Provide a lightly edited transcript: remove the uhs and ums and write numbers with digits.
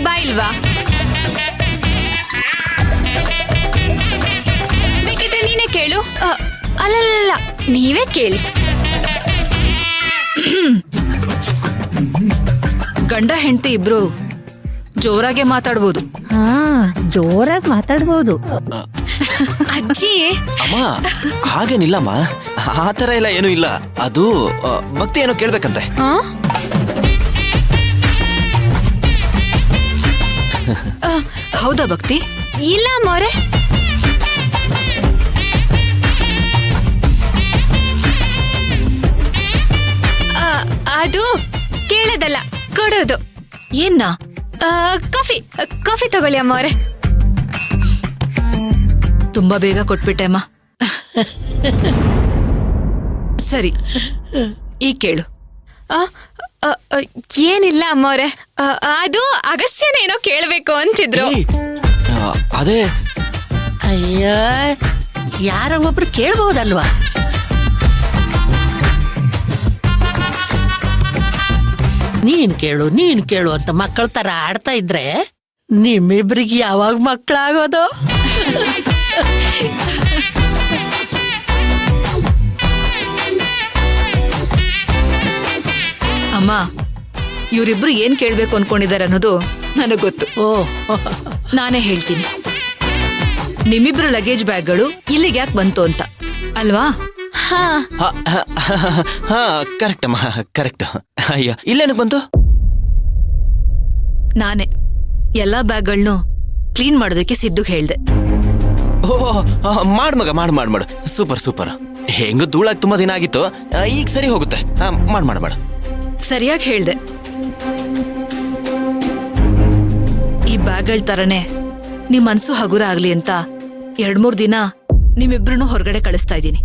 ನಿನಗ್ ಬಾ ಇಲ್ವಾ? ಬೇಕಿದ್ರೆ ನೀನೇ ಕೇಳು. ಅಲ್ಲಲ್ಲ, ನೀವೇ ಕೇಳಿ. ಗಂಡ ಹೆಂಡತಿ ಇಬ್ರು ಜೋರಾಗೆ ಮಾತಾಡ್ಬೋದು. ಜೋರಾಗಿ ಮಾತಾಡ್ಬೋದು. ಅಜ್ಜಿ, ಅಮ್ಮ ಹಾಗೇನಿಲ್ಲಮ್ಮ, ಆ ಥರ ಎಲ್ಲ ಏನೂ ಇಲ್ಲ. ಅದು ಭಕ್ತಿ ಏನೋ ಕೇಳ್ಬೇಕಂತೆ. ಹೌದಾ ಭಕ್ತಿ? ಇಲ್ಲ ಮೋರೆ. ಅದು ಕೇಳೋದಲ್ಲ, ಕೊಡೋದು. ಏನ್ನ? ಕಾಫಿ ತಗೊಳ್ಳಿ ಅಮ್ಮವ್ರೆ. ತುಂಬಾ ಬೇಗ ಕೊಟ್ಬಿಟ್ಟೆ ಅಮ್ಮ. ಸರಿ, ಈಗ ಕೇಳು. ಏನಿಲ್ಲ ಅಮ್ಮವ್ರೆ, ಅದು ಅಗಸ್ತ್ಯನೇನೋ ಕೇಳ್ಬೇಕು ಅಂತಿದ್ರು. ಅದೇ. ಅಯ್ಯ, ಯಾರ ಒಬ್ರು ಕೇಳ್ಬಹುದಲ್ವಾ? ನೀನ್ ಕೇಳು ಅಂತ ಮಕ್ಕಳ ತರ ಆಡ್ತಾ ಇದ್ರೆ ನಿಮ್ಮಿಬ್ರಿಗೆ ಯಾವಾಗ ಮಕ್ಕಳಾಗೋದು? ಅಮ್ಮ, ಇವರಿಬ್ರು ಏನ್ ಕೇಳ್ಬೇಕು ಅನ್ಕೊಂಡಿದ್ದಾರೆ ಅನ್ನೋದು ನನಗ್ ಗೊತ್ತು. ನಾನೇ ಹೇಳ್ತೀನಿ. ನಿಮ್ಮಿಬ್ರು ಲಗೇಜ್ ಬ್ಯಾಗ್ಗಳು ಇಲ್ಲಿಗೆ ಯಾಕೆ ಬಂತು ಅಂತ ಅಲ್ವಾ? ಕರೆಕ್ಟ್ ಅಮ್ಮ, ಕರೆಕ್ಟ್. ಅಯ್ಯ, ಇಲ್ಲೇನಕ್ ಬಂತು? ನಾನೇ ಎಲ್ಲಾ ಬ್ಯಾಗ್ಗಳನ್ನು ಕ್ಲೀನ್ ಮಾಡೋದಕ್ಕೆ ಸಿದ್ದುಗ್ ಹೇಳ್ದೆ. ಮಾಡ್ ಮಗ, ಮಾಡು. ಸೂಪರ್. ಹೆಂಗ ಧೂಳಾಗಿ ತುಂಬಾ ದಿನ ಆಗಿತ್ತು, ಈಗ ಸರಿ ಹೋಗುತ್ತೆ. ಮಾಡು. ಸರಿಯಾಗಿ ಹೇಳ್ದೆ. ಈ ಬ್ಯಾಗ್ಗಳ ತರನೇ ನಿಮ್ ಮನ್ಸು ಹಗುರ ಆಗ್ಲಿ ಅಂತ 2-3 ದಿನ ನಿಮ್ಮಿಬ್ರು ಹೊರಗಡೆ ಕಳಿಸ್ತಾ ಇದ್ದೀನಿ.